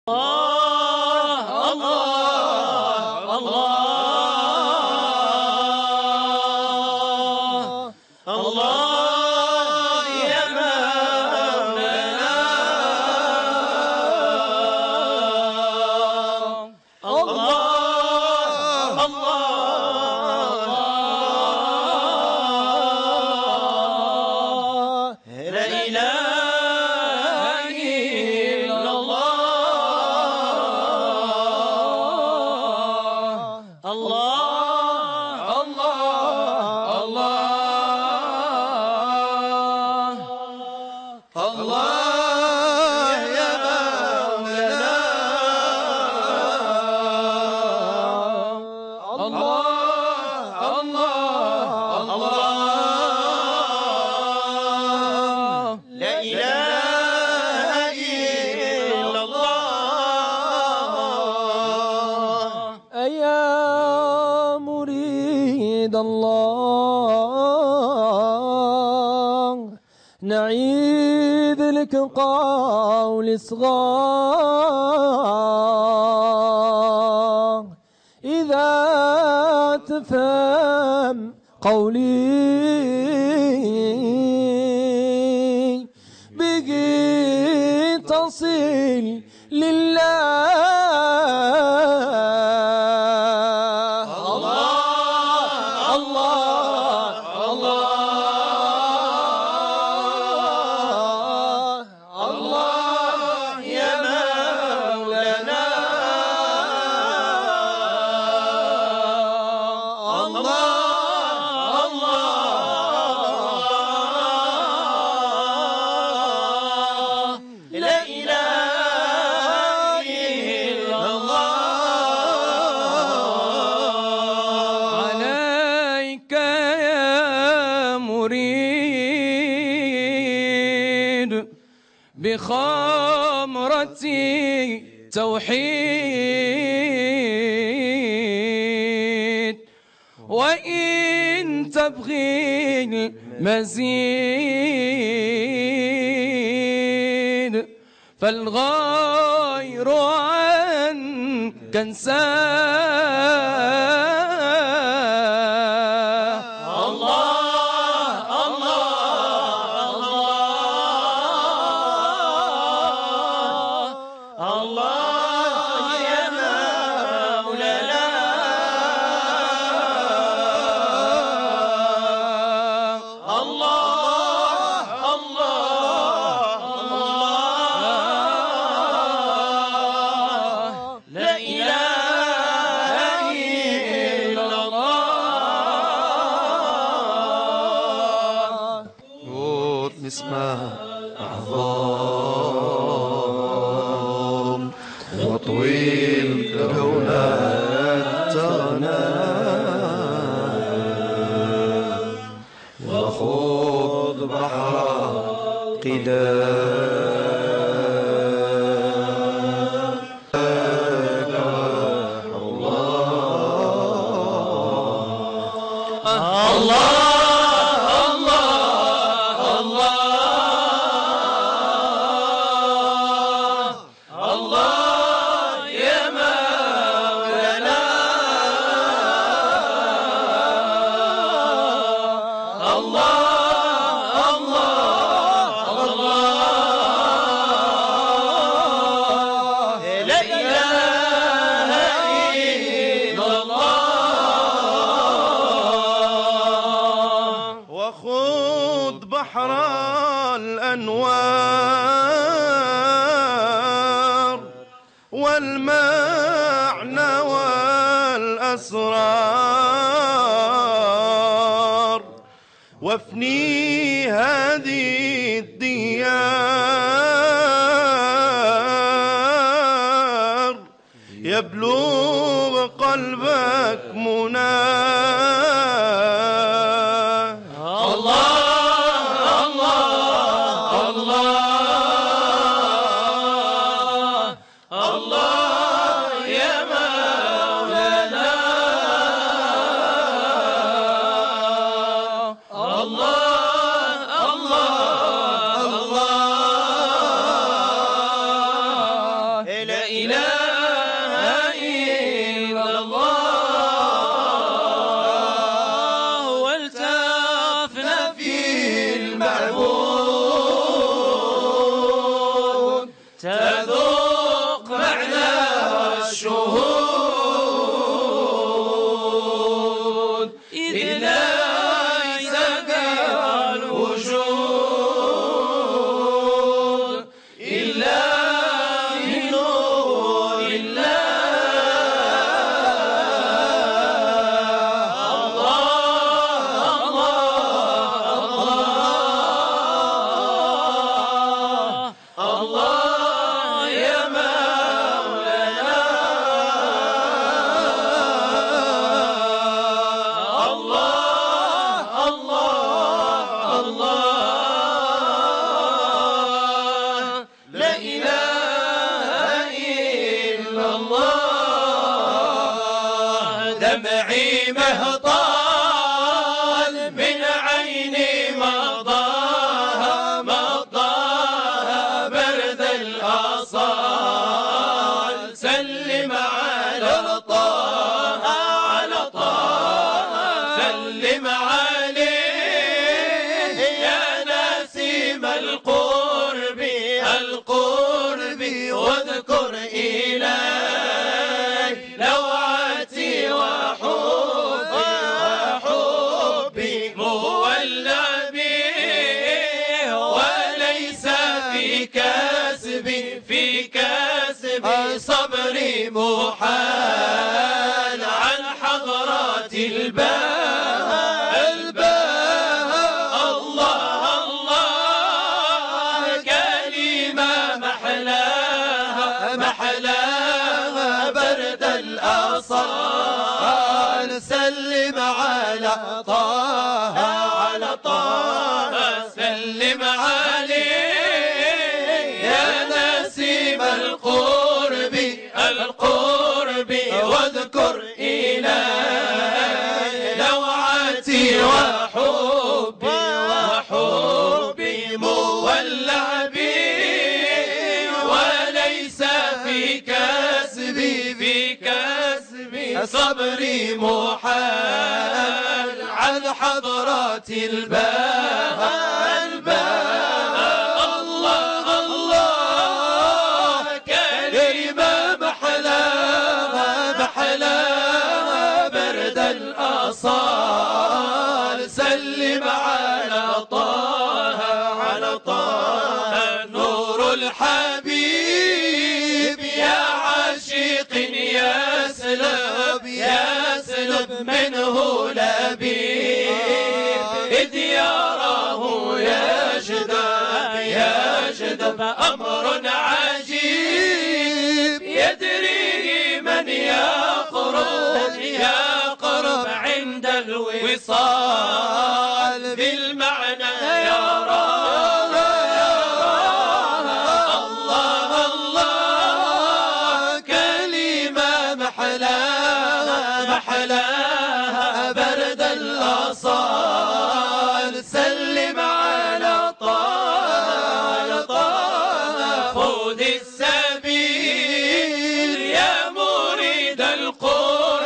الله الله الله الله يا مولانا الله الله لا إله إلا الله الله الله الله الله يا مولانا الله الله الله لا إله إلا الله أيا مريد الله نعيد لك قول صغار إذا تفهم قولي بقي تصل لله الله الله الله الله يا مولانا الله الله لا إله إلا الله عليك يا مريد بخمرة توحيد وإن تبغي المزيد فالغير عنك انساه الله الله الله يا مولانا الله الله لا إله إلا الله صوت نسمع أعظام وطويل كونات تغنى وخوض بحر وخوض بحر الأنوار والمعنى والأسرار وافني هذه الديار يبلغ قلبك مناه الله الله الله الله يا مولانا الله الله الله لا إله إلا الله والتفنا في المعبود تذوق معنى الشهود إذ ليس الوجود إلا من نور الله يا مولانا الله لا إله إلا الله دمعي مهطال من عيني مضاها برد الأصال سلم على طه سلم عليه يا نسيم القرب واذكر إلهي لوعتي وحبي مولع به وليس في كسبي صبري محال عن حضرات الله كلمة محلاها برد الأصال سلم على طه سلم عليه يا نسيم القرب واذكر إلهي لوعتي وحبي مولع بي وليس في كسبي صبري محال عن حضرات الله كلمة محلاها برد الأصال سلم على طه نور الحبيب يا عاشق يسلب منه لبيب إذ يراه يجذب أمر عجيب يدري من يقرب عند الوصال بالمعنى يراه الله كلمة محلاها برد الأصال سلم على طه خذ السبيل يا مريد القرب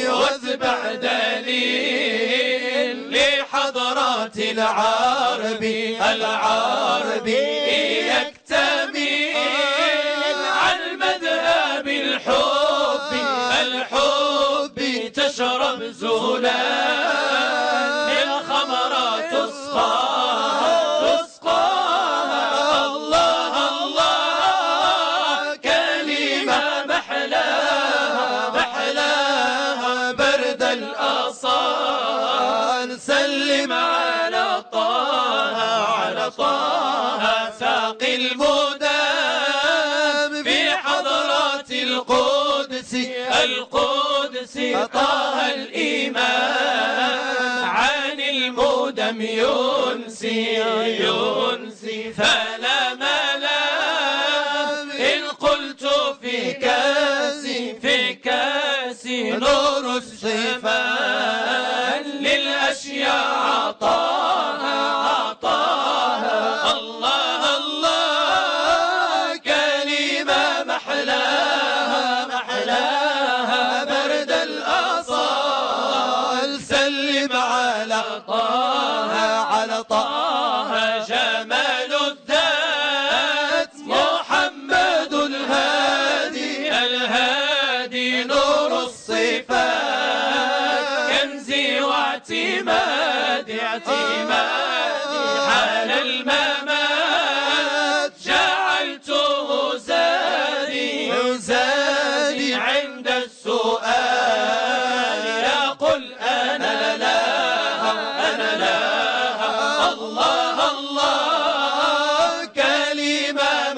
واتبع دليل لحضرات العرب يكتمل عن مذهب الحب تشرب زلال الخمرات تسقاها الله كلمة محلاها برد الأصال سلم على طه ساقي المدام في حضرات القدس طه الإمام عن المدم ينسي فلا ملام إن قلت في كاسي نور الشفاء للأشياء عطاها الله كلمة اعتمادي حال الممات جعلته زادي عند السؤال يقول أنا لها الله الله كلمة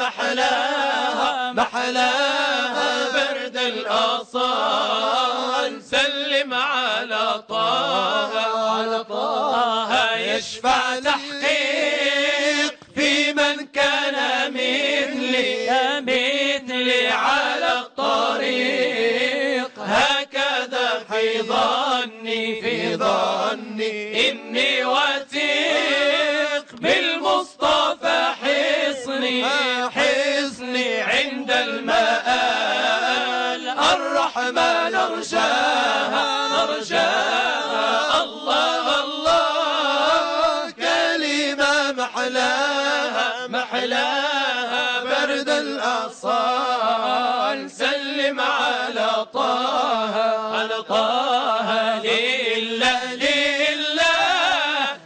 محلاها برد الأصال سلم على طه يشفع تحقيق في من كان مثلي على الطريق هكذا في ظني إني وثيق بالمصطفى حصني عند المآل الرحمن نرجاها الله الله كلمة محلاها برد الأصال سلم على طه لله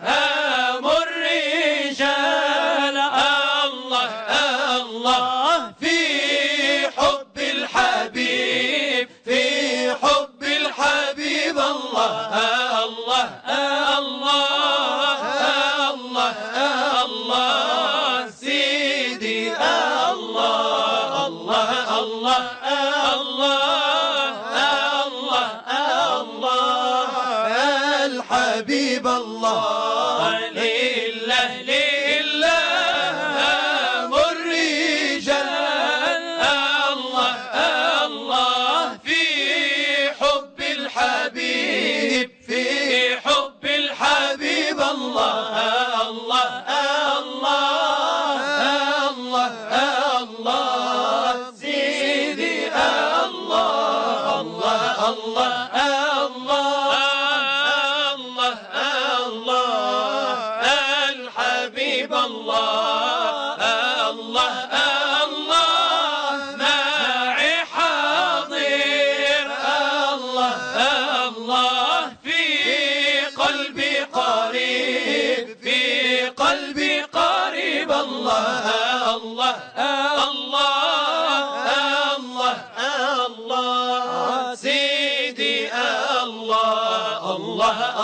أمر الرجال الله في حب الحبيب الله سيدي الحبيب الله لله أمر الرجال الله في حب الحبيب الله سيدي الحبيب الله معي حاضر الله في قلبي قريب الله سيدي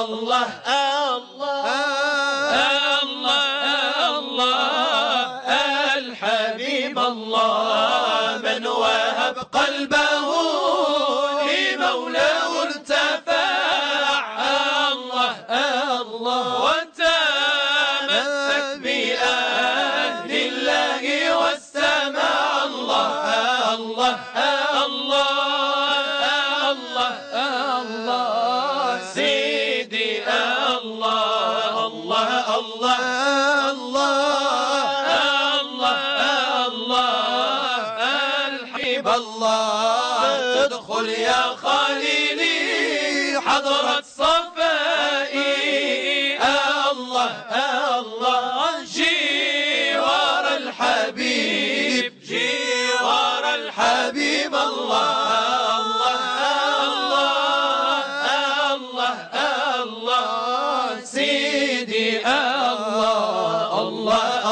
الله الحبيب الله من وهب قلبه لمولاه ارتفع الله وتمسك بأهل الله واستمع الله سيدي الحبيب الله تدخل يا خليلي حضرة صفائي الله جوار الحبيب الله سيدي الله